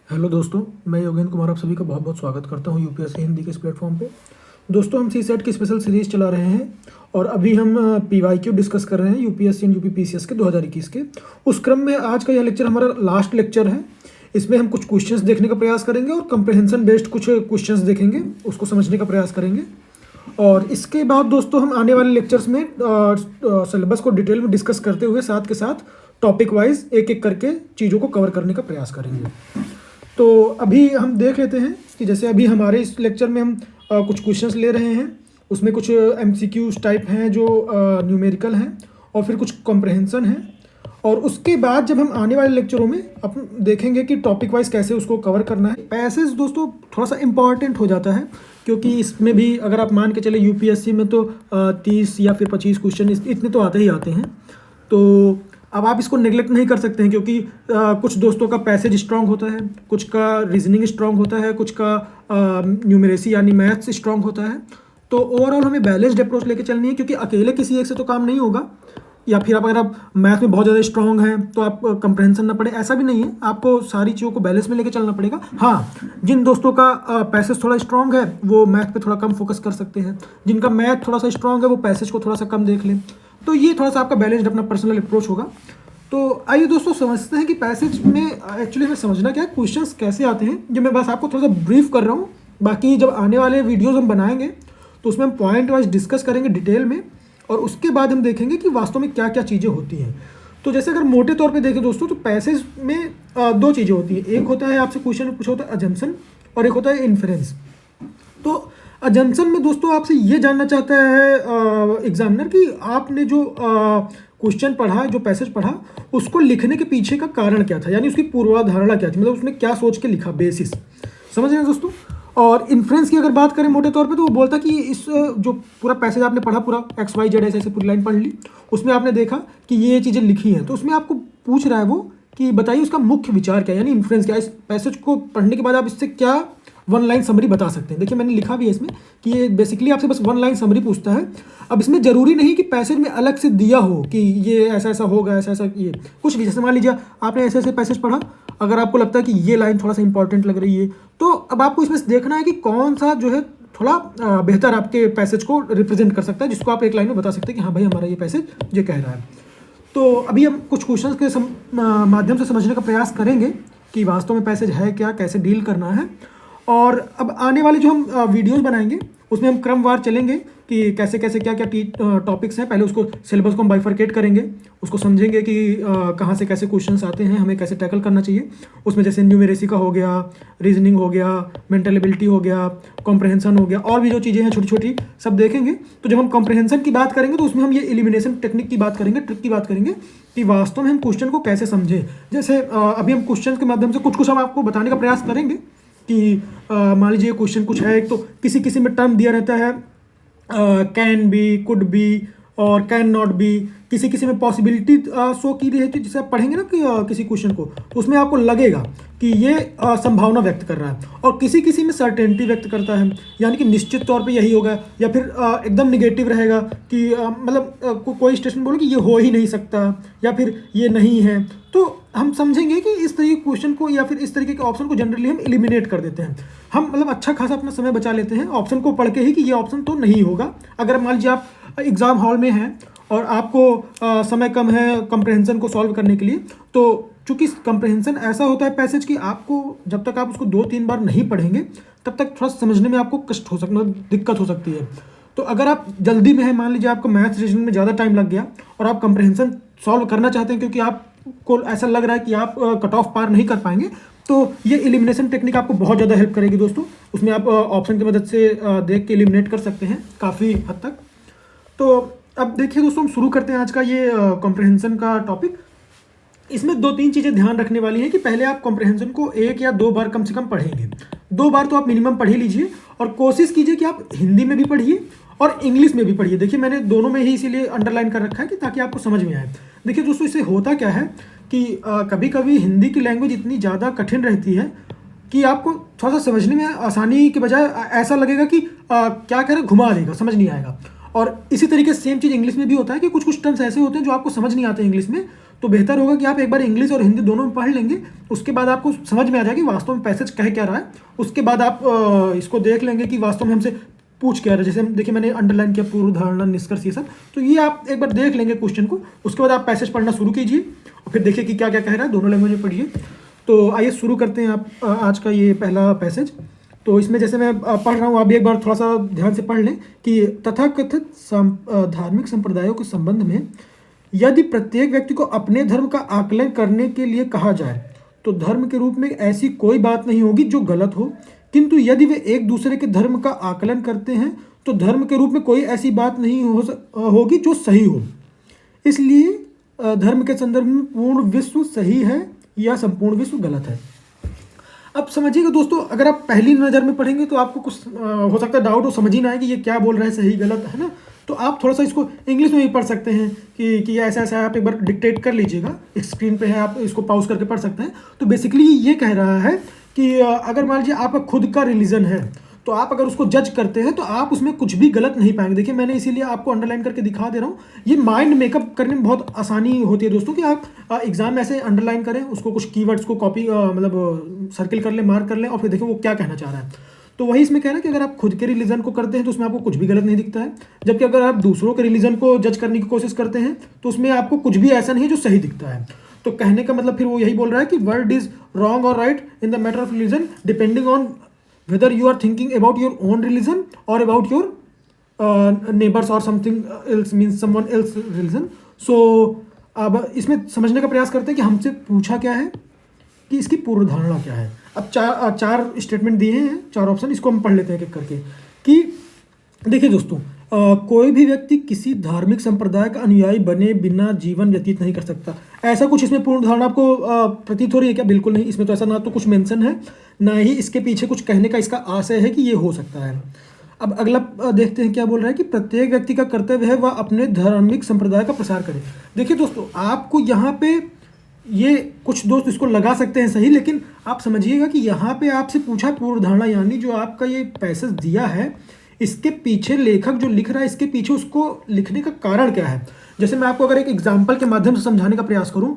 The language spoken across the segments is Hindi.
हेलो दोस्तों, मैं योगेंद्र कुमार आप सभी का बहुत बहुत स्वागत करता हूं यूपीएससी हिंदी के इस प्लेटफॉर्म पे। दोस्तों, हम सी सेट की स्पेशल सीरीज़ चला रहे हैं और अभी हम पीवाईक्यू डिस्कस कर रहे हैं यूपीएससी एंड यूपीपीसीएस के 2021 के। उस क्रम में आज का यह लेक्चर हमारा लास्ट लेक्चर है। इसमें हम कुछ क्वेश्चंस देखने का प्रयास करेंगे और कंप्रहेंशन बेस्ड कुछ क्वेश्चंस देखेंगे, उसको समझने का प्रयास करेंगे। और इसके बाद दोस्तों हम आने वाले लेक्चर्स में सिलेबस को डिटेल में डिस्कस करते हुए साथ के साथ टॉपिक वाइज एक एक करके चीज़ों को कवर करने का प्रयास करेंगे। तो अभी हम देख लेते हैं कि जैसे अभी हमारे इस लेक्चर में हम कुछ क्वेश्चंस ले रहे हैं, उसमें कुछ एमसीक्यूज टाइप हैं जो न्यूमेरिकल हैं और फिर कुछ कॉम्प्रहेंशन हैं। और उसके बाद जब हम आने वाले लेक्चरों में अपन देखेंगे कि टॉपिक वाइज कैसे उसको कवर करना है। पैसेज दोस्तों थोड़ा सा इम्पॉर्टेंट हो जाता है, क्योंकि इसमें भी अगर आप मान के चले यूपीएससी में तो 30 या फिर 25 क्वेश्चन इतने तो आते ही आते हैं। तो अब आप इसको नेग्लेक्ट नहीं कर सकते हैं, क्योंकि कुछ दोस्तों का पैसेज स्ट्रांग होता है, कुछ का रीजनिंग स्ट्रांग होता है, कुछ का न्यूमेरेसी यानी मैथ्स स्ट्रांग होता है। तो ओवरऑल हमें बैलेंस्ड अप्रोच लेके चलनी है, क्योंकि अकेले किसी एक से तो काम नहीं होगा। या फिर अगर आप मैथ में बहुत ज़्यादा स्ट्रांग हैं तो आप कंप्रहेंशन ना पड़े, ऐसा भी नहीं है। आपको सारी चीज़ों को बैलेंस में लेके चलना पड़ेगा। हाँ, जिन दोस्तों का पैसेज थोड़ा स्ट्रांग है वो मैथ पे थोड़ा कम फोकस कर सकते हैं, जिनका मैथ थोड़ा सा स्ट्रांग है वो पैसेज को थोड़ा सा कम देख लें। तो ये थोड़ा सा आपका बैलेंस्ड अपना पर्सनल अप्रोच होगा। तो आइए दोस्तों समझते हैं कि पैसेज में एक्चुअली हमें समझना क्या है, क्वेश्चंस कैसे आते हैं। जो मैं बस आपको थोड़ा सा ब्रीफ कर रहा हूँ, बाकी जब आने वाले वीडियोस हम बनाएंगे तो उसमें हम पॉइंट वाइज डिस्कस करेंगे डिटेल में, और उसके बाद हम देखेंगे कि वास्तव में क्या क्या चीज़ें होती हैं। तो जैसे अगर मोटे तौर पे देखें दोस्तों, तो पैसेज में दो चीज़ें होती हैं। एक होता है आपसे क्वेश्चन में पूछा होता है अजम्पशन, और एक होता है इन्फरेंस। तो अजम्पशन में दोस्तों आपसे ये जानना चाहता है एग्जामिनर कि आपने जो क्वेश्चन पढ़ा, जो पैसेज पढ़ा, उसको लिखने के पीछे का कारण क्या था, यानी उसकी पूर्वाधारणा क्या थी, मतलब उसने क्या सोच के लिखा, बेसिस। समझ रहे हैं दोस्तों। और इन्फ्रेंस की अगर बात करें मोटे तौर पे, तो वो बोलता कि इस जो पूरा पैसेज आपने पढ़ा, पूरा XYZ ऐसे ऐसे पूरी लाइन पढ़ ली, उसमें आपने देखा कि ये चीज़ें लिखी हैं, तो उसमें आपको पूछ रहा है वो कि बताइए उसका मुख्य विचार क्या है, यानी इन्फ्रेंस क्या है। इस पैसेज को पढ़ने के बाद आप इससे क्या वन लाइन समरी बता सकते हैं। देखिए मैंने लिखा भी है इसमें कि ये बेसिकली आपसे बस वन लाइन समरी पूछता है। अब इसमें ज़रूरी नहीं कि पैसेज में अलग से दिया हो कि ये ऐसा ऐसा होगा, ऐसा ऐसा, ये कुछ भी। जैसे मान लीजिए आपने ऐसे ऐसे पैसेज पढ़ा, अगर आपको लगता है कि ये लाइन थोड़ा सा इंपॉर्टेंट लग रही है, तो अब आपको इसमें देखना है कि कौन सा जो है थोड़ा बेहतर आपके पैसेज को रिप्रेजेंट कर सकता है, जिसको आप एक लाइन में बता सकते हैं कि हाँ भाई हमारा ये पैसेज ये कह रहा है। तो अभी हम कुछ क्वेश्चंस के माध्यम से समझने का प्रयास करेंगे कि वास्तव में पैसेज है क्या, कैसे डील करना है। और अब आने वाले जो हम वीडियोस बनाएंगे उसमें हम क्रमवार चलेंगे कि कैसे कैसे क्या क्या टॉपिक्स हैं। पहले उसको सिलेबस को हम बाइफरकेट करेंगे, उसको समझेंगे कि कहाँ से कैसे क्वेश्चंस आते हैं, हमें कैसे टैकल करना चाहिए। उसमें जैसे न्यूमेरेसी का हो गया, रीजनिंग हो गया, मेंटल एबिलिटी हो गया, कॉम्प्रहेंशन हो गया, और भी जो चीज़ें हैं छोटी छोटी सब देखेंगे। तो जब हम कॉम्प्रहेंशन की बात करेंगे तो उसमें हम ये एलिमिनेशन टेक्निक की बात करेंगे, ट्रिक की बात करेंगे कि वास्तव में हम क्वेश्चन को कैसे समझें। जैसे अभी हम क्वेश्चन के माध्यम से कुछ हम आपको बताने का प्रयास करेंगे कि मान लीजिए क्वेश्चन कुछ है, एक तो किसी किसी में टर्म दिया रहता है कैन बी, कुड बी और कैन नॉट बी। किसी किसी में पॉसिबिलिटी शो की रहती है। जैसे आप पढ़ेंगे ना कि किसी क्वेश्चन को, तो उसमें आपको लगेगा कि ये संभावना व्यक्त कर रहा है, और किसी किसी में सर्टेनिटी व्यक्त करता है, यानी कि निश्चित तौर पे यही होगा, या फिर एकदम निगेटिव रहेगा कि मतलब कोई स्टेटमेंट बोलो कि ये हो ही नहीं सकता, या फिर ये नहीं है। तो हम समझेंगे कि इस तरीके के क्वेश्चन को या फिर इस तरीके के ऑप्शन को जनरली हम एलिमिनेट कर देते हैं। हम मतलब अच्छा खासा अपना समय बचा लेते हैं ऑप्शन को पढ़ के ही कि ये ऑप्शन तो नहीं होगा। अगर मान लीजिए आप एग्ज़ाम हॉल में हैं और आपको समय कम है कंप्रहेंशन को सॉल्व करने के लिए, तो चूंकि कंप्रहेंशन ऐसा होता है पैसेज कि आपको जब तक आप उसको 2-3 बार नहीं पढ़ेंगे तब तक थोड़ा समझने में आपको कष्ट हो सकता, दिक्कत हो सकती है। तो अगर आप जल्दी में हैं, मान लीजिए आपको मैथ्स रीजनिंग में ज़्यादा टाइम लग गया और आप कंप्रहेंशन सॉल्व करना चाहते हैं क्योंकि आपको ऐसा लग रहा है कि आप कट ऑफ पार नहीं कर पाएंगे, तो ये एलिमिनेशन टेक्निक आपको बहुत ज़्यादा हेल्प करेगी दोस्तों। उसमें आप ऑप्शन की मदद से देख के एलिमिनेट कर सकते हैं काफ़ी हद तक। तो अब देखिए दोस्तों, हम शुरू करते हैं आज का ये कॉम्प्रहेंशन का टॉपिक। इसमें 2-3 चीज़ें ध्यान रखने वाली हैं कि पहले आप कॉम्प्रहेंशन को 1 या 2 बार कम से कम पढ़ेंगे। 2 बार तो आप मिनिमम पढ़ ही लीजिए, और कोशिश कीजिए कि आप हिंदी में भी पढ़िए और इंग्लिश में भी पढ़िए। देखिए मैंने दोनों में ही इसीलिए अंडरलाइन कर रखा है कि ताकि आपको समझ में आए। देखिए दोस्तों, इससे होता क्या है कि कभी कभी हिंदी की लैंग्वेज इतनी ज़्यादा कठिन रहती है कि आपको थोड़ा सा समझने में आसानी के बजाय ऐसा लगेगा कि क्या कह रहे, घुमा देगा, समझ नहीं आएगा। और इसी तरीके से सेम चीज़ इंग्लिश में भी होता है कि कुछ कुछ टर्म्स ऐसे होते हैं जो आपको समझ नहीं आते इंग्लिश में, तो बेहतर होगा कि आप एक बार इंग्लिश और हिंदी दोनों में पढ़ लेंगे, उसके बाद आपको समझ में आ जाएगी वास्तव में पैसेज कह क्या रहा है। उसके बाद आप इसको देख लेंगे कि वास्तव में हमसे पूछ क्या रहा है। जैसे हम देखिए मैंने अंडरलाइन किया पूर्व धारणा निष्कर्ष ये सब, तो ये आप एक बार देख लेंगे क्वेश्चन को, उसके बाद आप पैसेज पढ़ना शुरू कीजिए और फिर देखिए कि क्या क्या कह रहा है, दोनों लैंग्वेज में पढ़िए। तो आइए शुरू करते हैं आप आज का ये पहला पैसेज। तो इसमें जैसे मैं पढ़ रहा हूँ, आप भी एक बार थोड़ा सा ध्यान से पढ़ लें कि तथाकथित धार्मिक संप्रदायों के संबंध में यदि प्रत्येक व्यक्ति को अपने धर्म का आकलन करने के लिए कहा जाए तो धर्म के रूप में ऐसी कोई बात नहीं होगी जो गलत हो, किंतु यदि वे एक दूसरे के धर्म का आकलन करते हैं तो धर्म के रूप में कोई ऐसी बात नहीं होगी जो सही हो। इसलिए धर्म के संदर्भ में पूर्ण विश्व सही है या संपूर्ण विश्व गलत है। अब समझिएगा दोस्तों, अगर आप पहली नज़र में पढ़ेंगे तो आपको कुछ हो सकता है डाउट हो, समझ ही ना आए कि ये क्या बोल रहा है, सही गलत है ना। तो आप थोड़ा सा इसको इंग्लिश में भी पढ़ सकते हैं कि ऐसा ऐसा है, आप एक बार डिक्टेट कर लीजिएगा, स्क्रीन पे है, आप इसको पॉज करके पढ़ सकते हैं। तो बेसिकली ये कह रहा है कि अगर मान लीजिए आपका खुद का रिलीजन है तो आप अगर उसको जज करते हैं तो आप उसमें कुछ भी गलत नहीं पाएंगे। देखिए मैंने इसीलिए आपको अंडरलाइन करके दिखा दे रहा हूँ, ये माइंड मेकअप करने में बहुत आसानी होती है दोस्तों, कि आप एग्जाम में ऐसे अंडरलाइन करें, उसको कुछ कीवर्ड्स को कॉपी मतलब सर्किल कर लें, मार्क कर लें और फिर देखिए वो क्या कहना चाह रहा है। तो वही इसमें कह रहा है कि अगर आप खुद के रिलीजन को करते हैं तो उसमें आपको कुछ भी गलत नहीं दिखता है, जबकि अगर आप दूसरों के रिलीजन को जज करने की कोशिश करते हैं तो उसमें आपको कुछ भी ऐसा नहीं है जो सही दिखता है। तो कहने का मतलब फिर वो यही बोल रहा है कि वर्ड इज रॉन्ग और right in the matter of religion depending on whether you are thinking about your own religion or about your neighbors or something else, means someone else religion. So अब इसमें समझने का प्रयास करते हैं कि हमसे पूछा क्या है, कि इसकी पूर्व धारणा क्या है। अब चार स्टेटमेंट दिए हैं, चार ऑप्शन, इसको हम पढ़ लेते हैं एक एक करके। कि देखिए दोस्तों, कोई भी व्यक्ति किसी धार्मिक संप्रदाय का अनुयायी बने बिना जीवन व्यतीत नहीं कर सकता। ऐसा कुछ इसमें पूर्ण धारणा आपको प्रतीत हो रही है क्या? बिल्कुल नहीं। इसमें तो ऐसा ना तो कुछ मेंशन है, ना ही इसके पीछे कुछ कहने का इसका आशय है कि ये हो सकता है। अब अगला देखते हैं क्या बोल रहा है कि प्रत्येक व्यक्ति का कर्तव्य है वह अपने धार्मिक संप्रदाय का प्रसार करे। देखिए दोस्तों, आपको यहाँ पे ये कुछ दोस्त इसको लगा सकते हैं सही, लेकिन आप समझिएगा कि यहाँ पे आपसे पूछा पूर्व धारणा, यानी जो आपका ये पैसेज दिया है इसके पीछे लेखक जो लिख रहा है इसके पीछे उसको लिखने का कारण क्या है। जैसे मैं आपको अगर एक एग्जाम्पल के माध्यम से समझाने का प्रयास करूं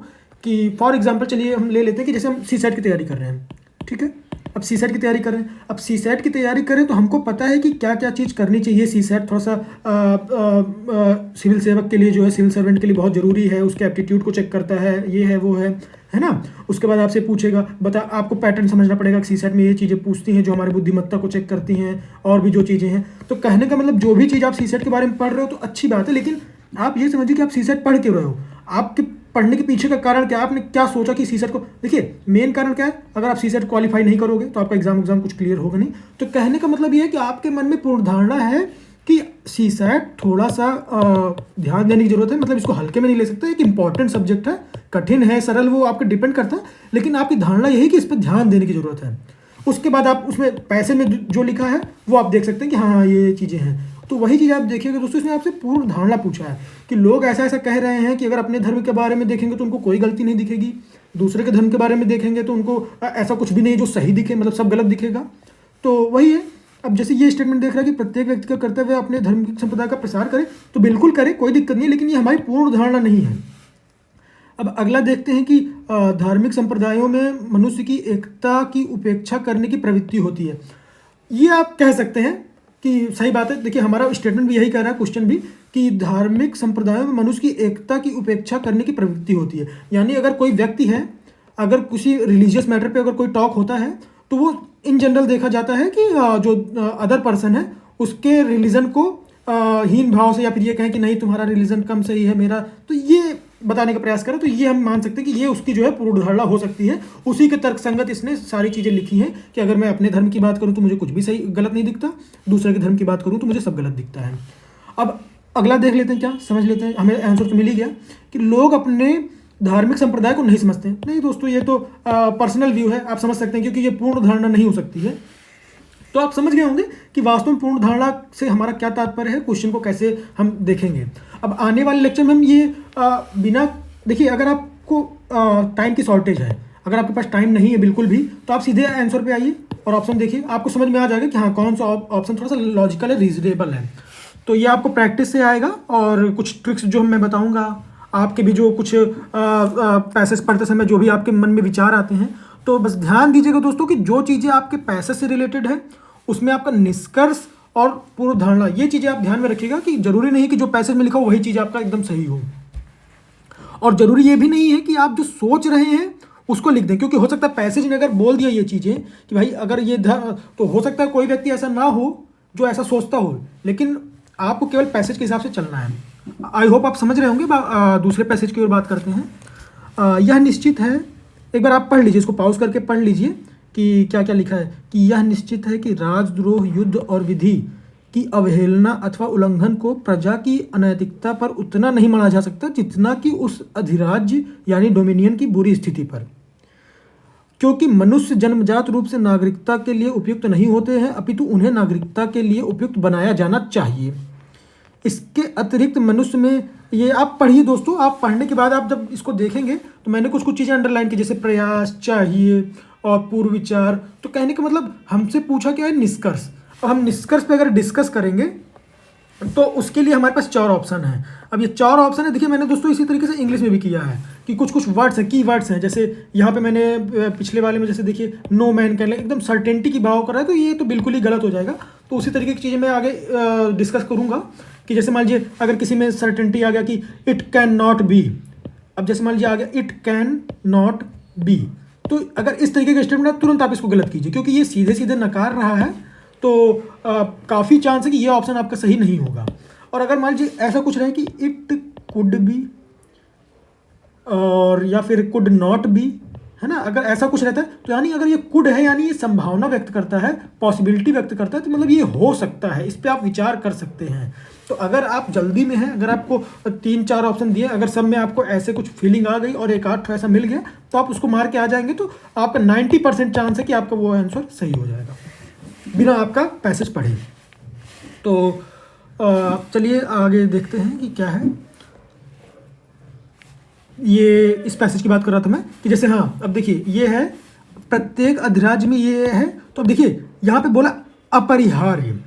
कि फॉर एग्जाम्पल चलिए हम ले लेते हैं कि जैसे हम सीसेट की तैयारी कर रहे हैं, ठीक है। अब सीसेट की तैयारी कर रहे हैं, अब सीसेट की तैयारी करें तो हमको पता है कि क्या क्या चीज़ करनी चाहिए। सीसेट थोड़ा सा सिविल सेवक के लिए जो है, सिविल सर्वेंट के लिए बहुत ज़रूरी है, उसके एप्टीट्यूड को चेक करता है, ये है वो है ना। उसके बाद आपसे पूछेगा, आपको पैटर्न समझना पड़ेगा कि सीसेट में ये चीज़ें पूछती हैं जो हमारी बुद्धिमत्ता को चेक करती हैं, और भी जो चीज़ें हैं। तो कहने का मतलब जो भी चीज़ आप सीसेट के बारे में पढ़ रहे हो तो अच्छी बात है, लेकिन आप ये समझिए कि आप सीसेट पढ़ क्यों रहे हो, आपके पढ़ने के पीछे का कारण क्या, आपने क्या सोचा कि सीसेट को। देखिए मेन कारण क्या है, अगर आप सीसेट क्वालिफाई नहीं करोगे तो आपका एग्जाम कुछ क्लियर होगा नहीं। तो कहने का मतलब ये है कि आपके मन में पूर्ण धारणा है कि सीसेट थोड़ा सा ध्यान देने की जरूरत है, मतलब इसको हल्के में नहीं ले सकते, एक इंपॉर्टेंट सब्जेक्ट है, कठिन है सरल वो आपके डिपेंड करता है, लेकिन आपकी धारणा यही कि इस पर ध्यान देने की जरूरत है। उसके बाद आप उसमें पैसे में जो लिखा है वो आप देख सकते हैं कि हाँ ये चीज़ें हैं। तो वही चीज़ आप देखिएगा दोस्तों, इसने आपसे पूर्ण धारणा पूछा है कि लोग ऐसा ऐसा कह रहे हैं कि अगर अपने धर्म के बारे में देखेंगे तो उनको कोई गलती नहीं दिखेगी, दूसरे के धर्म के बारे में देखेंगे तो उनको ऐसा कुछ भी नहीं जो सही दिखे, मतलब सब गलत दिखेगा। तो वही है। अब जैसे ये स्टेटमेंट देख रहा है कि प्रत्येक व्यक्ति का कर्तव्य अपने धर्म की संप्रदाय का प्रसार करे, तो बिल्कुल करे, कोई दिक्कत नहीं, लेकिन ये हमारी पूर्ण धारणा नहीं है। अब अगला देखते हैं कि धार्मिक संप्रदायों में मनुष्य की एकता की उपेक्षा करने की प्रवृत्ति होती है। ये आप कह सकते हैं कि सही बात है। देखिए हमारा स्टेटमेंट भी यही कह रहा है, क्वेश्चन भी, कि धार्मिक संप्रदायों में मनुष्य की एकता की उपेक्षा करने की प्रवृत्ति होती है। यानी अगर कोई व्यक्ति है, अगर किसी रिलीजियस मैटर पे अगर कोई टॉक होता है तो वो इन जनरल देखा जाता है कि जो अदर पर्सन है उसके रिलीजन को हीन भाव से, या फिर ये कहें कि नहीं तुम्हारा रिलीजन कम सही है मेरा, तो ये बताने का प्रयास करें, तो ये हम मान सकते हैं कि ये उसकी जो है पूर्ण धारणा हो सकती है। उसी के तर्क संगत इसने सारी चीज़ें लिखी हैं कि अगर मैं अपने धर्म की बात करूं तो मुझे कुछ भी सही गलत नहीं दिखता, दूसरे के धर्म की बात करूं तो मुझे सब गलत दिखता है। अब अगला देख लेते हैं, क्या समझ लेते हैं, हमें आंसर तो मिल ही गया कि लोग अपने धार्मिक संप्रदाय को नहीं समझते हैं। नहीं दोस्तों, ये तो पर्सनल व्यू है, आप समझ सकते हैं, क्योंकि ये पूर्ण धारणा नहीं हो सकती है। तो आप समझ गए होंगे कि वास्तव में पूर्ण धारणा से हमारा क्या तात्पर्य है, क्वेश्चन को कैसे हम देखेंगे। अब आने वाले लेक्चर में हम ये बिना, देखिए अगर आपको टाइम की शॉर्टेज है, अगर आपके पास टाइम नहीं है बिल्कुल भी, तो आप सीधे आंसर पे आइए और ऑप्शन देखिए, आपको समझ में आ जाएगा कि हाँ कौन सा ऑप्शन थोड़ा सा लॉजिकल है, रीजनेबल है। तो ये आपको प्रैक्टिस से आएगा, और कुछ ट्रिक्स जो मैं बताऊँगा आपके भी जो कुछ पैसेज पढ़ते समय जो भी आपके मन में विचार आते हैं, तो बस ध्यान दीजिएगा दोस्तों कि जो चीज़ें आपके पैसे से रिलेटेड है उसमें आपका निष्कर्ष और पूर्व धारणा, ये चीज़ें आप ध्यान में रखिएगा कि जरूरी नहीं कि जो पैसेज में लिखा हो वही चीज़ आपका एकदम सही हो, और जरूरी ये भी नहीं है कि आप जो सोच रहे हैं उसको लिख दें, क्योंकि हो सकता है पैसेज ने अगर बोल दिया ये चीज़ें कि भाई अगर ये तो हो सकता है कोई व्यक्ति ऐसा ना हो जो ऐसा सोचता हो, लेकिन आपको केवल पैसेज के हिसाब से चलना है। आई होप आप समझ रहे होंगे। दूसरे पैसेज की ओर बात करते हैं। यह निश्चित है, एक बार आप पढ़ लीजिए, इसको पॉज करके पढ़ लीजिए कि क्या क्या लिखा है। कि यह निश्चित है कि राजद्रोह, युद्ध और विधि की अवहेलना अथवा उल्लंघन को प्रजा की अनैतिकता पर उतना नहीं माना जा सकता जितना कि उस अधिराज्य यानी डोमिनियन की बुरी स्थिति पर, क्योंकि मनुष्य जन्मजात रूप से नागरिकता के लिए उपयुक्त नहीं होते हैं, अपितु उन्हें नागरिकता के लिए उपयुक्त बनाया जाना चाहिए। इसके अतिरिक्त मनुष्य में, ये आप पढ़िए दोस्तों, आप पढ़ने के बाद आप जब इसको देखेंगे तो मैंने कुछ चीज़ें अंडरलाइन की, जैसे प्रयास, चाहिए और पूर्व विचार। तो कहने का मतलब हमसे पूछा क्या है, निष्कर्ष। और हम निष्कर्ष पे अगर डिस्कस करेंगे तो उसके लिए हमारे पास 4 ऑप्शन है। अब ये 4 ऑप्शन है, देखिए मैंने दोस्तों इसी तरीके से इंग्लिश में भी किया है कि कुछ वर्ड्स हैं, की वर्ड्स हैं। जैसे यहाँ पे मैंने पिछले वाले में जैसे देखिए नो मैन कैन, एकदम सर्टेनिटी की भाव कर रहा है, तो ये तो बिल्कुल ही गलत हो जाएगा। तो उसी तरीके की चीज़ें मैं आगे डिस्कस करूँगा कि जैसे मान लीजिए अगर किसी में सर्टेनिटी आ गया कि इट कैन नॉट बी, अब जैसे मान लीजिए आ गया इट कैन नॉट बी, तो अगर इस तरीके का स्टेटमेंट है तुरंत आप इसको गलत कीजिए, क्योंकि ये सीधे सीधे नकार रहा है, तो काफ़ी चांस है कि ये ऑप्शन आपका सही नहीं होगा। और अगर मान लीजिए ऐसा कुछ रहे कि इट कुड बी और या फिर कुड नॉट बी, है ना, अगर ऐसा कुछ रहता है तो यानी अगर ये कुड है यानी ये संभावना व्यक्त करता है, पॉसिबिलिटी व्यक्त करता है, तो मतलब ये हो सकता है, इस पर आप विचार कर सकते हैं। तो अगर आप जल्दी में हैं, अगर आपको 3-4 ऑप्शन दिए, अगर सब में आपको ऐसे कुछ फीलिंग आ गई और एक आध ऐसा मिल गया तो आप उसको मार के आ जाएंगे, तो आपका 90% चांस है कि आपका वो आंसर सही हो जाएगा बिना आपका पैसेज पढ़े। तो चलिए आगे देखते हैं कि क्या है। ये इस पैसेज की बात कर रहा था मैं कि जैसे, हाँ अब देखिए ये है प्रत्येक अधिराज्य में ये है, तो अब देखिए यहाँ पे बोला अपरिहार्य,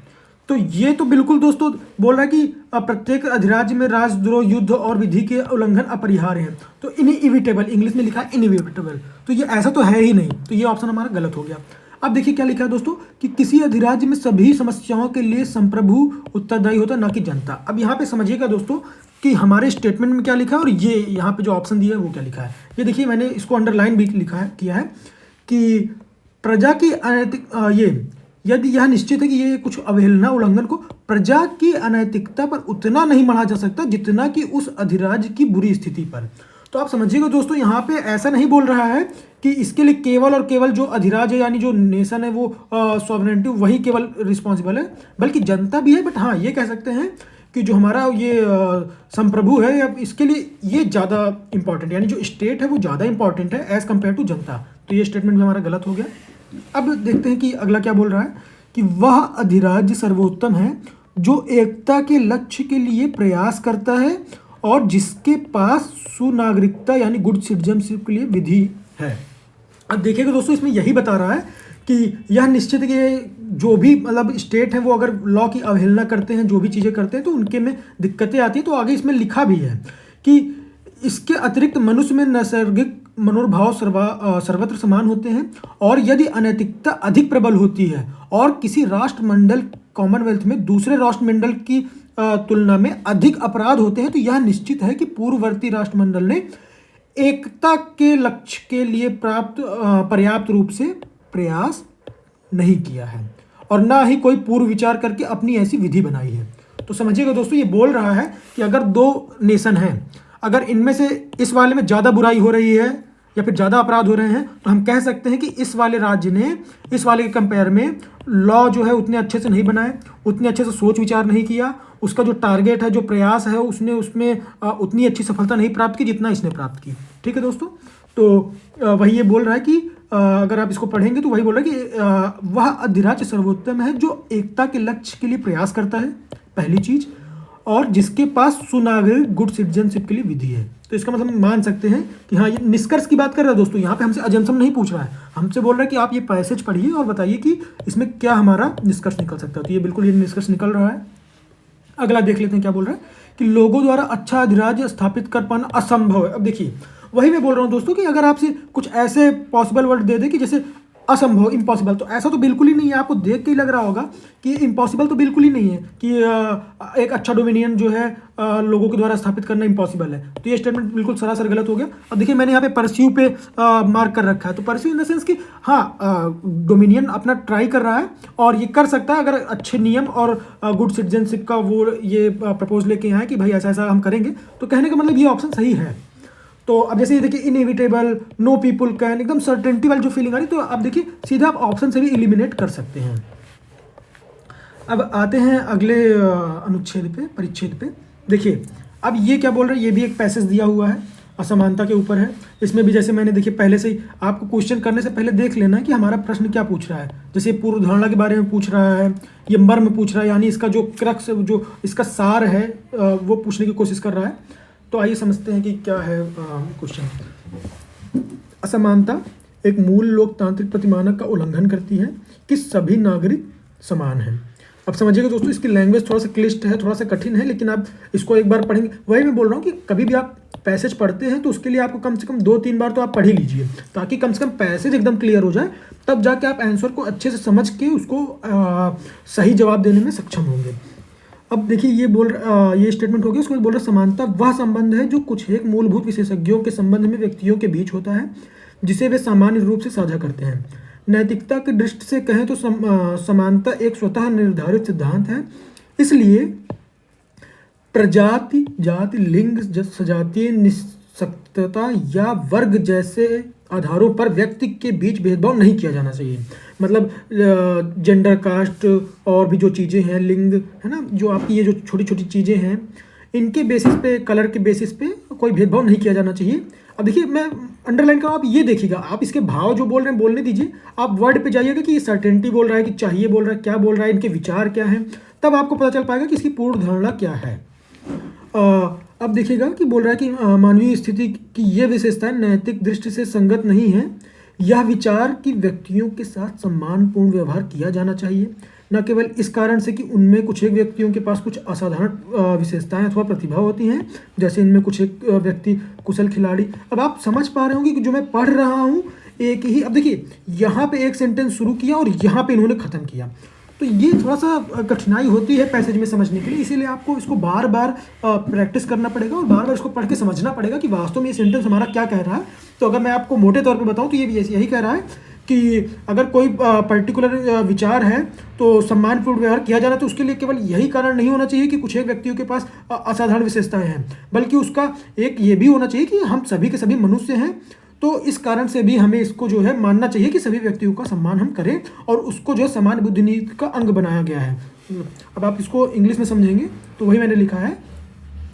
तो ये तो बिल्कुल दोस्तों बोल रहा है कि प्रत्येक अधिराज्य में राजद्रोह, युद्ध और विधि के उल्लंघन अपरिहार्य हैं। तो इनएविटेबल, इंग्लिश में लिखा है इनएविटेबल, तो ये ऐसा तो है ही नहीं, तो ये ऑप्शन हमारा गलत हो गया। अब देखिए क्या लिखा है दोस्तों कि किसी अधिराज्य में सभी समस्याओं के लिए संप्रभु उत्तरदायी होता है, ना कि जनता। अब यहाँ पे समझिएगा दोस्तों कि हमारे स्टेटमेंट में क्या लिखा है और ये यहाँ पे जो ऑप्शन दिया है वो क्या लिखा है। ये देखिए मैंने इसको अंडरलाइन भी लिखा है, किया है कि प्रजा की अनैतिक ये यदि यह निश्चित है कि ये कुछ अवहेलना, उल्लंघन को प्रजा की अनैतिकता पर उतना नहीं माना जा सकता जितना कि उस अधिराज्य की बुरी स्थिति पर। तो आप समझिएगा दोस्तों यहाँ पे ऐसा नहीं बोल रहा है कि इसके लिए केवल और केवल जो अधिराज्य यानी जो नेशन है वो सॉवरेनिटी वही केवल रिस्पॉन्सिबल है, बल्कि जनता भी है। बट हाँ ये कह सकते हैं कि जो हमारा ये संप्रभु है, अब इसके लिए ये ज़्यादा इंपॉर्टेंट, यानी जो स्टेट है वो ज़्यादा इंपॉर्टेंट है एज़ कम्पेयर टू जनता। तो ये स्टेटमेंट भी हमारा गलत हो गया। अब देखते हैं कि अगला क्या बोल रहा है कि वह अधिराज्य सर्वोत्तम है जो एकता के लक्ष्य के लिए प्रयास करता है और जिसके पास सुनागरिकता यानी गुड सिटीजनशिप के लिए विधि है। अब देखिएगा दोस्तों इसमें यही बता रहा है कि यह निश्चित है कि जो भी मतलब स्टेट है वो अगर लॉ की अवहेलना करते हैं, जो भी चीज़ें करते हैं तो उनके में दिक्कतें आती हैं। तो आगे इसमें लिखा भी है कि इसके अतिरिक्त मनुष्य में नैसर्गिक मनोभाव सर्वत्र समान होते हैं, और यदि अनैतिकता अधिक प्रबल होती है और किसी राष्ट्रमंडल कॉमनवेल्थ में दूसरे राष्ट्रमंडल की तुलना में अधिक अपराध होते हैं, तो यह निश्चित है कि पूर्ववर्ती राष्ट्रमंडल ने एकता के लक्ष्य के लिए पर्याप्त रूप से प्रयास नहीं किया है और ना ही कोई पूर्व विचार करके अपनी ऐसी विधि बनाई है। तो समझिएगा दोस्तों ये बोल रहा है कि अगर 2 नेशन हैं, अगर इनमें से इस वाले में ज़्यादा बुराई हो रही है या फिर ज़्यादा अपराध हो रहे हैं, तो हम कह सकते हैं कि इस वाले राज्य ने इस वाले के कंपेयर में लॉ जो है उतने अच्छे से नहीं बनाए, उतने अच्छे से सोच विचार नहीं किया, उसका जो टारगेट है, जो प्रयास है, उसने उसमें उतनी अच्छी सफलता नहीं प्राप्त की जितना इसने प्राप्त की। ठीक है दोस्तों, तो वही ये बोल रहा है कि अगर आप इसको पढ़ेंगे तो वही बोल रहा है कि वह अधिराज्य सर्वोत्तम है जो एकता के लक्ष्य के लिए प्रयास करता है, पहली चीज़, और जिसके पास सुनागरिक गुड सिटीजनशिप के लिए विधि है। तो इसका मतलब मान सकते हैं कि हाँ ये निष्कर्ष की बात कर रहा है दोस्तों, यहाँ पे हमसे अजम्पशन नहीं पूछ रहा है, हमसे बोल रहा है कि आप ये पैसेज पढ़िए और बताइए कि इसमें क्या हमारा निष्कर्ष निकल सकता है। तो ये बिल्कुल ये निष्कर्ष निकल रहा है। अगला देख लेते हैं क्या बोल रहा है कि लोगों द्वारा अच्छा अधिराज्य स्थापित कर पाना असंभव है। अब देखिए, वही मैं बोल रहा हूँ दोस्तों कि अगर आपसे कुछ ऐसे पॉसिबल वर्ड दे दे कि जैसे असंभव, इम्पॉसिबल, तो ऐसा तो बिल्कुल ही नहीं है। आपको देख के ही लग रहा होगा कि इम्पॉसिबल तो बिल्कुल ही नहीं है कि एक अच्छा डोमिनियन जो है लोगों के द्वारा स्थापित करना इम्पॉसिबल है। तो ये स्टेटमेंट बिल्कुल सरासर गलत हो गया। अब देखिए, मैंने यहाँ पे परस्यू पे मार्क कर रखा है, तो परस्यू इन द सेंस कि हाँ, डोमिनियन अपना ट्राई कर रहा है और ये कर सकता है अगर अच्छे नियम और गुड सिटीजनशिप का वो ये प्रपोज लेके आए कि भाई ऐसा ऐसा हम करेंगे, तो कहने का मतलब ये ऑप्शन सही है। तो अब जैसे ये देखिए, इनएविटेबल, नो पीपल कैन, एकदम सर्टेनिटी वाली जो फीलिंग आ रही, तो अब देखिए सीधा आप ऑप्शन से भी एलिमिनेट कर सकते हैं। अब आते हैं अगले अनुच्छेद पे, परिच्छेद पे। देखिए, अब ये क्या बोल रहा है, ये भी एक पैसेज दिया हुआ है, असमानता के ऊपर है। इसमें भी जैसे मैंने देखिए पहले से ही आपको क्वेश्चन करने से पहले देख लेना है कि हमारा प्रश्न क्या पूछ रहा है। जैसे पूर्व धारणा के बारे में पूछ रहा है, ये मर्म पूछ रहा है, यानी इसका जो क्रक्स, जो इसका सार है वो पूछने की कोशिश कर रहा है। तो आइए समझते हैं कि क्या है क्वेश्चन। असमानता एक मूल लोकतांत्रिक प्रतिमानक का उल्लंघन करती है कि सभी नागरिक समान हैं। अब समझिएगा दोस्तों, इसकी लैंग्वेज थोड़ा सा क्लिष्ट है, थोड़ा सा कठिन है, लेकिन आप इसको एक बार पढ़ेंगे। वही मैं बोल रहा हूँ कि कभी भी आप पैसेज पढ़ते हैं तो उसके लिए आपको कम से कम 2-3 बार तो आप पढ़ ही लीजिए, ताकि कम से कम पैसेज एकदम क्लियर हो जाए, तब जाके आप आंसर को अच्छे से समझ के उसको सही जवाब देने में सक्षम होंगे। अब देखिए, ये स्टेटमेंट हो गया। उसके बाद बोल रहा समानता वह संबंध है जो कुछ एक मूलभूत विशेषज्ञों के संबंध में व्यक्तियों के बीच होता है, जिसे वे सामान्य रूप से साझा करते हैं। नैतिकता की दृष्टि से कहें तो समानता एक स्वतः निर्धारित सिद्धांत है। इसलिए प्रजाति, जाति, लिंग, सजातीय निःशक्तता या वर्ग जैसे आधारों पर व्यक्ति के बीच भेदभाव नहीं किया जाना चाहिए। मतलब जेंडर, कास्ट और भी जो चीज़ें हैं, लिंग है ना, जो आपकी ये जो छोटी छोटी चीज़ें हैं, इनके बेसिस पे, कलर के बेसिस पे कोई भेदभाव नहीं किया जाना चाहिए। अब देखिए, मैं अंडरलाइन कर रहा हूँ, आप ये देखिएगा, आप इसके भाव जो बोल रहे हैं बोलने दीजिए, आप वर्ड पे जाइएगा कि ये सर्टेनिटी बोल रहा है कि चाहिए बोल रहा है, क्या बोल रहा है, इनके विचार क्या हैं, तब आपको पता चल पाएगा कि इसकी पूर्ण धारणा क्या है। अब देखिएगा कि बोल रहा है कि मानवीय स्थिति की ये विशेषताएं नैतिक दृष्टि से संगत नहीं है। यह विचार कि व्यक्तियों के साथ सम्मानपूर्ण व्यवहार किया जाना चाहिए, न केवल इस कारण से कि उनमें कुछ एक व्यक्तियों के पास कुछ असाधारण विशेषताएं अथवा प्रतिभा होती हैं, जैसे इनमें कुछ एक व्यक्ति कुशल खिलाड़ी। अब आप समझ पा रहे होंगे कि जो मैं पढ़ रहा हूँ एक ही, अब देखिए यहाँ पे एक सेंटेंस शुरू किया और यहाँ पे इन्होंने ख़त्म किया, तो ये थोड़ा सा कठिनाई होती है पैसेज में समझने के लिए। इसीलिए आपको इसको बार बार प्रैक्टिस करना पड़ेगा और बार बार इसको पढ़ के समझना पड़ेगा कि वास्तव में ये सेंटेंस हमारा क्या कह रहा है। तो अगर मैं आपको मोटे तौर पे बताऊं तो ये भी यही कह रहा है कि अगर कोई पर्टिकुलर विचार है तो सम्मानपूर्ण व्यवहार किया जाना, तो उसके लिए केवल यही कारण नहीं होना चाहिए कि कुछ एक व्यक्तियों के पास असाधारण विशेषताएँ हैं, बल्कि उसका एक ये भी होना चाहिए कि हम सभी के सभी मनुष्य हैं। तो इस कारण से भी हमें इसको जो है मानना चाहिए कि सभी व्यक्तियों का सम्मान हम करें, और उसको जो है सामान्य बुद्धि नीति का अंग बनाया गया है। अब आप इसको इंग्लिश में समझेंगे तो वही मैंने लिखा है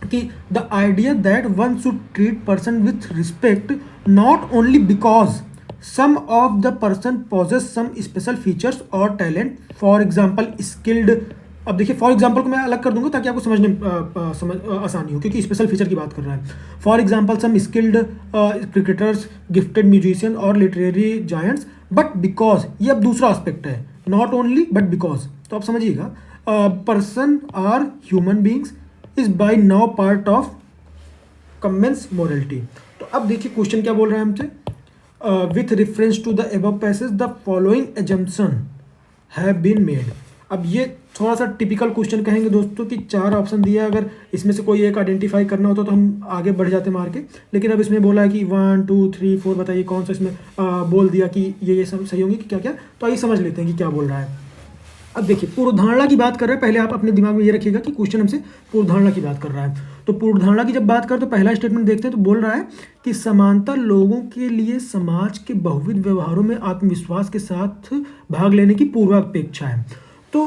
कि the idea that one should treat person with respect not only because some of the person possess some special features और टैलेंट, फॉर एग्जाम्पल स्किल्ड। अब देखिए, फॉर एग्जाम्पल को मैं अलग कर दूंगा ताकि आपको समझने आसानी हो, क्योंकि स्पेशल फीचर की बात कर रहा है। For example some skilled cricketers, gifted musician और लिटरेरी जायंट्स, बट बिकॉज, ये अब दूसरा एस्पेक्ट है, नॉट ओनली बट बिकॉज। तो आप समझिएगा, person are human beings is by now part of commons morality. तो अब देखिए क्वेश्चन क्या बोल रहा है हमसे, with reference to the above passage the following assumption have been made. अब ये थोड़ा सा टिपिकल क्वेश्चन कहेंगे दोस्तों कि 4 ऑप्शन दिया है, अगर इसमें से कोई एक आइडेंटिफाई करना होता तो हम आगे बढ़ जाते मार के, लेकिन अब इसमें बोला है कि 1 2 3 4 बताइए कौन सा इसमें बोल दिया कि ये सब सही होंगे कि क्या क्या। तो आइए समझ लेते हैं कि क्या बोल रहा है। अब देखिए, पूर्वधारणा की बात कर रहे हैं, पहले आप अपने दिमाग में ये रखिएगा कि क्वेश्चन हमसे पूर्वधारणा की बात कर रहा है। तो पूर्वधारणा की जब बात करें तो पहला स्टेटमेंट देखते हैं, तो बोल रहा है कि समानता लोगों के लिए समाज के बहुविध व्यवहारों में आत्मविश्वास के साथ भाग लेने की पूर्वापेक्षा है। तो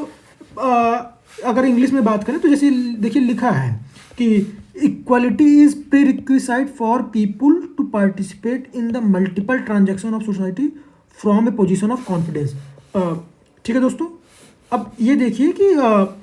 अगर इंग्लिश में बात करें तो जैसे देखिए लिखा है कि equality is prerequisite for people to participate in the multiple transaction of society from a position of confidence. ठीक है दोस्तों, अब ये देखिए कि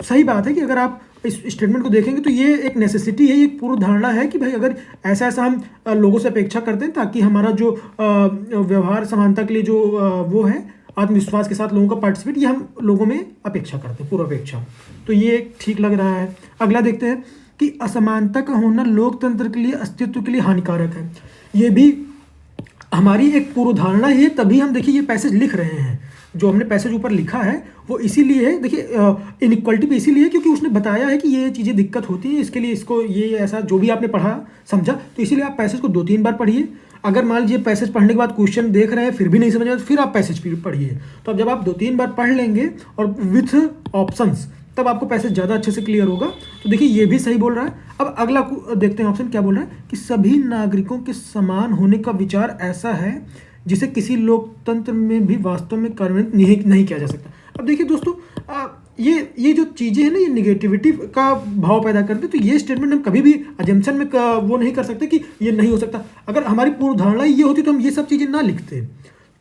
सही बात है कि अगर आप इस स्टेटमेंट को देखेंगे तो ये एक नेसेसिटी है, ये एक पूर्व धारणा है कि भाई अगर ऐसा ऐसा हम लोगों से अपेक्षा करते हैं ताकि हमारा जो व्यवहार समानता के लिए जो वो है आत्मविश्वास के साथ लोगों का पार्टिसिपेट, ये हम लोगों में अपेक्षा करते हैं, पूर्वापेक्षा। तो ये ठीक लग रहा है। अगला देखते हैं कि असमानता का होना लोकतंत्र के लिए अस्तित्व के लिए हानिकारक है। ये भी हमारी एक पूर्वधारणा ही है, तभी हम देखिए ये पैसेज लिख रहे हैं। जो हमने पैसेज ऊपर लिखा है वो इसीलिए है, देखिए इनइक्वालिटी पे इसीलिए है क्योंकि उसने बताया है कि ये चीज़ें दिक्कत होती है, इसके लिए इसको ये ऐसा जो भी आपने पढ़ा समझा, तो इसीलिए आप पैसेज को 2-3 बार पढ़िए। अगर मान लीजिए पैसेज पढ़ने के बाद क्वेश्चन देख रहे हैं फिर भी नहीं समझ आया तो फिर आप पैसेज पढ़िए। तो अब जब आप 2-3 बार पढ़ लेंगे और विथ ऑप्शंस, तब आपको पैसेज ज़्यादा अच्छे से क्लियर होगा। तो देखिए ये भी सही बोल रहा है। अब अगला देखते हैं ऑप्शन क्या बोल रहा है कि सभी नागरिकों के समान होने का विचार ऐसा है जिसे किसी लोकतंत्र में भी वास्तव में कार्यान्वित नहीं किया जा सकता। अब देखिए दोस्तों, ये जो चीज़ें हैं ना, ये निगेटिविटी का भाव पैदा करते हैं। तो ये स्टेटमेंट हम कभी भी अजम्पशन में वो नहीं कर सकते कि ये नहीं हो सकता। अगर हमारी पूर्वधारणा ये होती तो हम ये सब चीज़ें ना लिखते।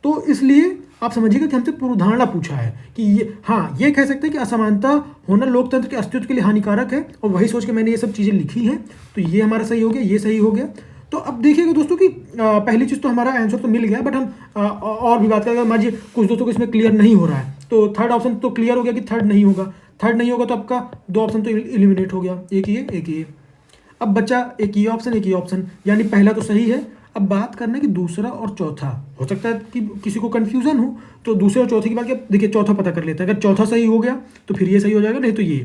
तो इसलिए आप समझिएगा कि हमसे पूर्वधारणा पूछा है कि ये, हाँ ये कह सकते हैं कि असमानता होना लोकतंत्र के अस्तित्व के लिए हानिकारक है, और वही सोच के मैंने ये सब चीज़ें लिखी हैं। तो ये हमारा सही हो गया, ये सही हो गया। तो अब देखिएगा दोस्तों कि पहली चीज़ तो हमारा आंसर तो मिल गया, बट हम और भी बात करेंगे। मान लीजिए कुछ दोस्तों को इसमें क्लियर नहीं हो रहा है, तो थर्ड ऑप्शन तो क्लियर हो गया कि थर्ड नहीं होगा। थर्ड नहीं होगा तो आपका 2 ऑप्शन तो एलिमिनेट हो गया, एक ये एक ये। अब बचा एक ये ऑप्शन एक ये ऑप्शन, यानी पहला तो सही है। अब बात करना है कि दूसरा और चौथा, हो सकता है कि किसी को कन्फ्यूज़न हो, तो दूसरे और चौथे की बात क्या, देखिए चौथा पता कर लेते हैं। अगर चौथा सही हो गया तो फिर ये सही हो जाएगा, नहीं तो ये।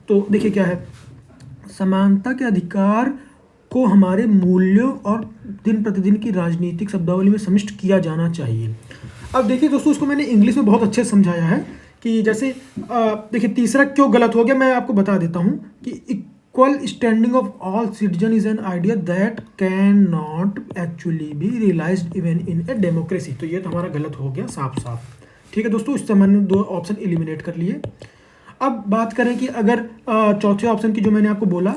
तो देखिए क्या है, समानता के अधिकार को हमारे मूल्यों और दिन प्रतिदिन की राजनीतिक शब्दावली में समाविष्ट किया जाना चाहिए। अब देखिए दोस्तों, इसको मैंने इंग्लिश में बहुत अच्छे से समझाया है कि जैसे देखिए तीसरा क्यों गलत हो गया, मैं आपको बता देता हूँ कि equal standing of all citizen is an idea that can not actually be realised even in a democracy. तो ये तो हमारा गलत हो गया साफ साफ। ठीक है दोस्तों, इस मैंने 2 ऑप्शन एलिमिनेट कर लिए। अब बात करें कि अगर चौथे ऑप्शन की जो मैंने आपको बोला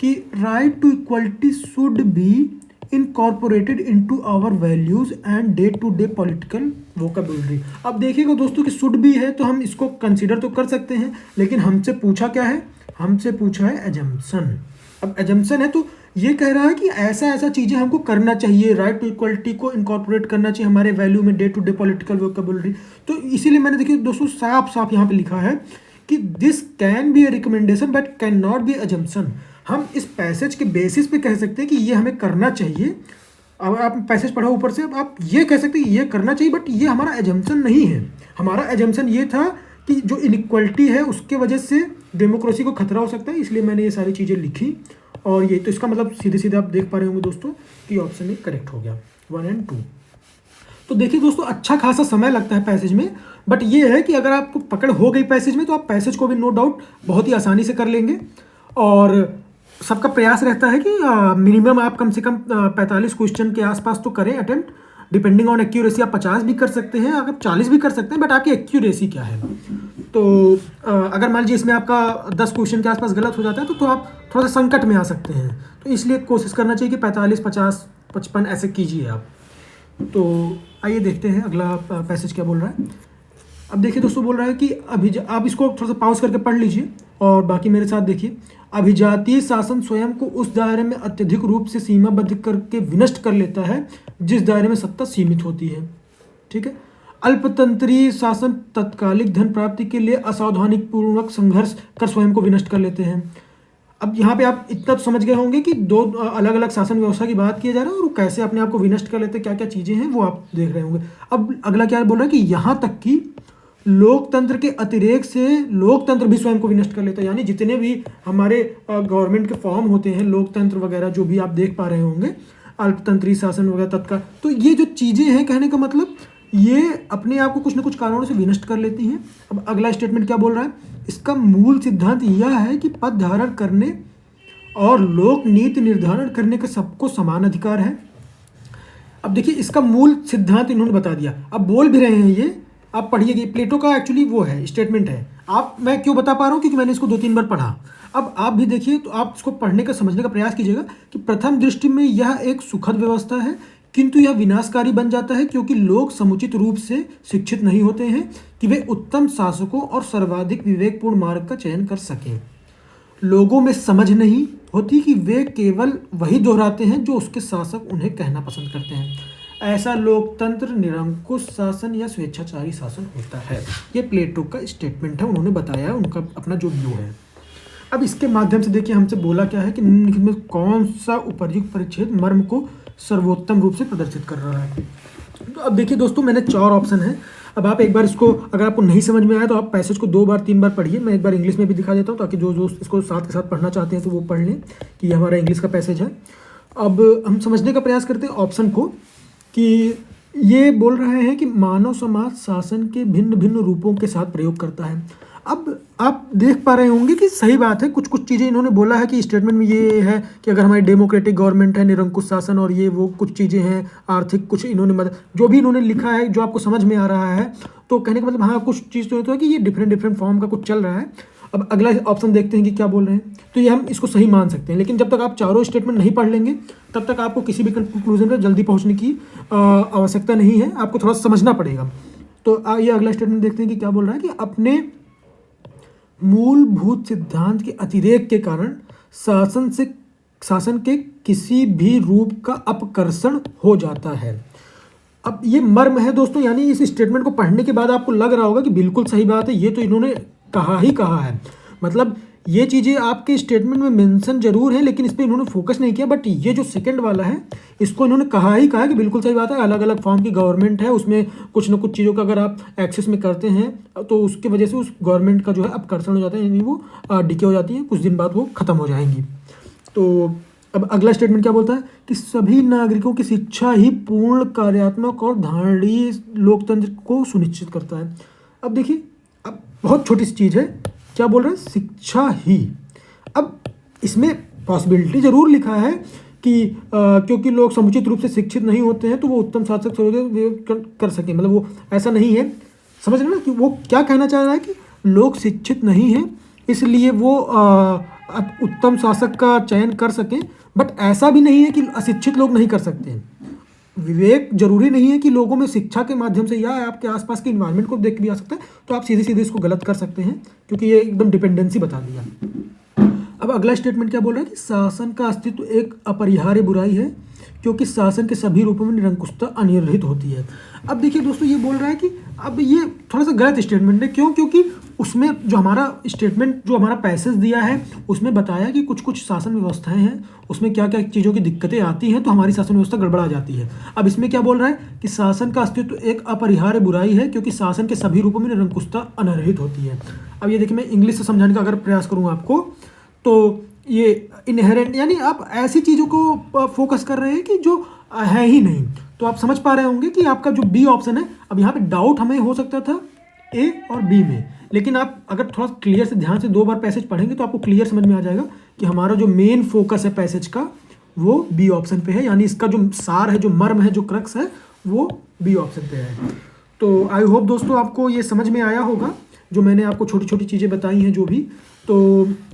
कि right to equality should be incorporated into our values and day to day political vocabulary. अब देखिएगा दोस्तों कि शुड भी है तो हम इसको कंसीडर तो कर सकते हैं, लेकिन हमसे पूछा क्या है, हमसे पूछा है एजम्पशन। अब एजम्पशन है तो ये कह रहा है कि ऐसा ऐसा चीज़ें हमको करना चाहिए, राइट टू इक्वलिटी को इनकॉर्पोरेट करना चाहिए हमारे वैल्यू में, day to day political vocabulary. तो इसीलिए मैंने देखिए दोस्तों साफ साफ यहाँ पे लिखा है कि this can be A recommendation but can not be assumption. हम इस पैसेज के बेसिस पे कह सकते हैं कि ये हमें करना चाहिए। अब आप पैसेज पढ़ा ऊपर से, अब आप ये कह सकते हैं ये करना चाहिए, बट ये हमारा एजम्पशन नहीं है। हमारा एजम्पशन ये था कि जो इनइक्वलिटी है उसके वजह से डेमोक्रेसी को खतरा हो सकता है, इसलिए मैंने ये सारी चीज़ें लिखी। और ये तो इसका मतलब सीधे सीधे आप देख पा रहे होंगे दोस्तों कि ऑप्शन ए करेक्ट हो गया 1 और 2। तो देखिए दोस्तों, अच्छा खासा समय लगता है पैसेज में, बट ये है कि अगर आपको पकड़ हो गई पैसेज में तो आप पैसेज को भी नो डाउट बहुत ही आसानी से कर लेंगे। और सबका प्रयास रहता है कि मिनिमम आप कम से कम 45 क्वेश्चन के आसपास तो करें अटेम्प्ट। डिपेंडिंग ऑन एक्यूरेसी आप 50 भी कर सकते हैं, अगर 40 भी कर सकते हैं, बट आपकी एक्यूरेसी क्या है। तो अगर मान लीजिए इसमें आपका 10 क्वेश्चन के आसपास गलत हो जाता है तो आप थोड़ा सा संकट में आ सकते हैं। तो इसलिए कोशिश करना चाहिए कि 45, 50, 55 ऐसे कीजिए आप। तो आइए देखते हैं अगला पैसेज क्या बोल रहा है। अब देखिए दोस्तों, बोल रहा है कि आप इसको थोड़ा सा पॉज करके पढ़ लीजिए और बाकी मेरे साथ देखिए। अभिजातीय शासन स्वयं को उस दायरे में अत्यधिक रूप से सीमाबद्ध करके विनष्ट कर लेता है जिस दायरे में सत्ता सीमित होती है। ठीक है। अल्पतंत्रीय शासन तत्कालिक धन प्राप्ति के लिए असावधानी पूर्वक संघर्ष कर स्वयं को विनष्ट कर लेते हैं। अब यहाँ पे आप इतना तो समझ गए होंगे कि 2 अलग अलग शासन व्यवस्था की बात किया जा रहा है और वो कैसे अपने आप को विनष्ट कर लेते हैं, क्या क्या चीज़ें हैं वो आप देख रहे होंगे। अब अगला क्या बोल रहा है कि यहाँ तक कि लोकतंत्र के अतिरेक से लोकतंत्र भी स्वयं को विनष्ट कर लेता है। यानी जितने भी हमारे गवर्नमेंट के फॉर्म होते हैं, लोकतंत्र वगैरह जो भी आप देख पा रहे होंगे, अल्पतंत्री शासन वगैरह तत्काल, तो ये जो चीज़ें हैं कहने का मतलब ये अपने आप को कुछ न कुछ कारणों से विनष्ट कर लेती हैं। अब अगला स्टेटमेंट क्या बोल रहा है, इसका मूल सिद्धांत यह है कि पद धारण करने और लोक नीति निर्धारण करने का सबको समान अधिकार है। अब देखिए इसका मूल सिद्धांत इन्होंने बता दिया। अब बोल भी रहे हैं ये, आप पढ़िएगा, प्लेटो का एक्चुअली वो है स्टेटमेंट है। आप, मैं क्यों बता पा रहा हूँ क्योंकि मैंने इसको 2-3 बार पढ़ा। अब आप भी देखिए तो आप इसको पढ़ने का समझने का प्रयास कीजिएगा कि प्रथम दृष्टि में यह एक सुखद व्यवस्था है, किंतु यह विनाशकारी बन जाता है क्योंकि लोग समुचित रूप से शिक्षित नहीं होते हैं कि वे उत्तम शासकों और सर्वाधिक विवेकपूर्ण मार्ग का चयन कर सकें। लोगों में समझ नहीं होती कि वे केवल वही दोहराते हैं जो उसके शासक उन्हें कहना पसंद करते हैं। ऐसा लोकतंत्र निरंकुश शासन या स्वेच्छाचारी शासन होता है। ये प्लेटो का स्टेटमेंट है, उन्होंने बताया, उनका अपना जो व्यू है। अब इसके माध्यम से देखिए हमसे बोला क्या है कि निम्नलिखित में कौन सा उपर्युक्त परिच्छेद मर्म को सर्वोत्तम रूप से प्रदर्शित कर रहा है। तो अब देखिए दोस्तों, मैंने 4 ऑप्शन है। अब आप एक बार इसको, अगर आपको नहीं समझ में आया तो आप पैसेज को 2 बार 3 बार पढ़िए। मैं एक बार इंग्लिश में भी दिखा देता हूँ ताकि जो दोस्त इसको साथ के साथ पढ़ना चाहते हैं तो वो पढ़ लें कि ये हमारा इंग्लिश का पैसेज है। अब हम समझने का प्रयास करते हैं ऑप्शन को, कि ये बोल रहे हैं कि मानव समाज शासन के भिन्न भिन्न रूपों के साथ प्रयोग करता है। अब आप देख पा रहे होंगे कि सही बात है, कुछ कुछ चीज़ें इन्होंने बोला है कि स्टेटमेंट में ये है कि अगर हमारी डेमोक्रेटिक गवर्नमेंट है, निरंकुश शासन और ये वो कुछ चीज़ें हैं, आर्थिक कुछ इन्होंने मतलब जो भी इन्होंने लिखा है जो आपको समझ में आ रहा है, तो कहने का मतलब हाँ कुछ चीज़ तो है कि ये डिफरेंट फॉर्म का कुछ चल रहा है। अब अगला ऑप्शन देखते हैं कि क्या बोल रहे हैं, तो ये हम इसको सही मान सकते हैं। लेकिन जब तक आप चारों स्टेटमेंट नहीं पढ़ लेंगे तब तक आपको किसी भी कंक्लूजन पर जल्दी पहुँचने की आवश्यकता नहीं है, आपको थोड़ा समझना पड़ेगा। तो ये अगला स्टेटमेंट देखते हैं कि क्या बोल रहा है कि अपने मूलभूत सिद्धांत के अतिरेक के कारण शासन के किसी भी रूप का अपकर्षण हो जाता है। अब ये मर्म है दोस्तों, यानी इस स्टेटमेंट को पढ़ने के बाद आपको लग रहा होगा कि बिल्कुल सही बात है, ये तो इन्होंने कहा ही कहा है। मतलब ये चीज़ें आपके स्टेटमेंट में मेंशन जरूर है लेकिन इस पर इन्होंने फोकस नहीं किया। बट ये जो सेकंड वाला है इसको इन्होंने कहा ही कहा है कि बिल्कुल सही बात है। अलग अलग फॉर्म की गवर्नमेंट है, उसमें कुछ ना कुछ चीज़ों का अगर आप एक्सेस में करते हैं तो उसकी वजह से उस गवर्नमेंट का जो है अपकर्षण हो जाता है, यानी वो डिके हो जाती है, कुछ दिन बाद वो खत्म हो जाएंगी। तो अब अगला स्टेटमेंट क्या बोलता है कि सभी नागरिकों की शिक्षा ही पूर्ण कार्यात्मक और धारणीय लोकतंत्र को सुनिश्चित करता है। अब देखिए, अब बहुत छोटी सी चीज़ है, क्या बोल रहे हैं, शिक्षा ही। अब इसमें पॉसिबिलिटी जरूर लिखा है कि क्योंकि लोग समुचित रूप से शिक्षित नहीं होते हैं तो वो उत्तम शासक कर सकें, मतलब वो ऐसा नहीं है। समझ रहे ना कि वो क्या कहना चाह रहा है कि लोग शिक्षित नहीं हैं इसलिए वो उत्तम शासक का चयन कर सकें। बट ऐसा भी नहीं है कि अशिक्षित लोग नहीं कर सकते हैं। विवेक जरूरी नहीं है कि लोगों में शिक्षा के माध्यम से या आपके आसपास के इन्वायरमेंट को देख के भी आ सकता है। तो आप सीधे सीधे इसको गलत कर सकते हैं क्योंकि ये एकदम डिपेंडेंसी बता दिया। अब अगला स्टेटमेंट क्या बोल रहा है कि शासन का अस्तित्व एक अपरिहार्य बुराई है क्योंकि शासन के सभी रूपों में निरंकुशता अनिर्णित होती है। अब देखिए दोस्तों, ये बोल रहा है कि अब ये थोड़ा सा गलत स्टेटमेंट है। क्यों? क्योंकि उसमें जो हमारा स्टेटमेंट, जो हमारा पैसेज दिया है उसमें बताया कि कुछ कुछ शासन व्यवस्थाएं हैं, उसमें क्या क्या चीज़ों की दिक्कतें आती हैं तो हमारी शासन व्यवस्था गड़बड़ा जाती है। अब इसमें क्या बोल रहा है कि शासन का अस्तित्व एक अपरिहार्य बुराई है क्योंकि शासन के सभी रूपों में निरंकुशता अनिर्णित होती है। अब ये देखिए, मैं इंग्लिश से समझाने का अगर प्रयास करूँ आपको, तो ये इनहेरेंट, यानी आप ऐसी चीज़ों को फोकस कर रहे हैं कि जो है ही नहीं। तो आप समझ पा रहे होंगे कि आपका जो बी ऑप्शन है, अब यहाँ पे डाउट हमें हो सकता था ए और बी में, लेकिन आप अगर थोड़ा क्लियर से ध्यान से 2 बार पैसेज पढ़ेंगे तो आपको क्लियर समझ में आ जाएगा कि हमारा जो मेन फोकस है पैसेज का वो बी ऑप्शन पे है, यानी इसका जो सार है, जो मर्म है, जो क्रक्स है वो बी ऑप्शन पे है। तो आई होप दोस्तों आपको ये समझ में आया होगा जो मैंने आपको छोटी छोटी चीज़ें बताई हैं जो भी। तो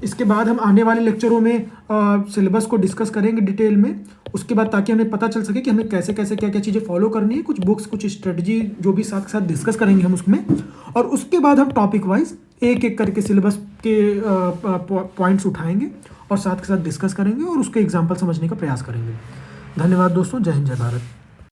इसके बाद हम आने वाले लेक्चरों में सिलेबस को डिस्कस करेंगे डिटेल में, उसके बाद ताकि हमें पता चल सके कि हमें कैसे कैसे क्या क्या चीज़ें फॉलो करनी है। कुछ बुक्स, कुछ स्ट्रेटजी जो भी साथ साथ डिस्कस करेंगे हम उसमें, और उसके बाद हम टॉपिक वाइज एक एक करके सिलेबस के पॉइंट्स उठाएंगे और साथ के साथ डिस्कस करेंगे और उसके एग्जाम्पल समझने का प्रयास करेंगे। धन्यवाद दोस्तों, जय हिंद, जय भारत।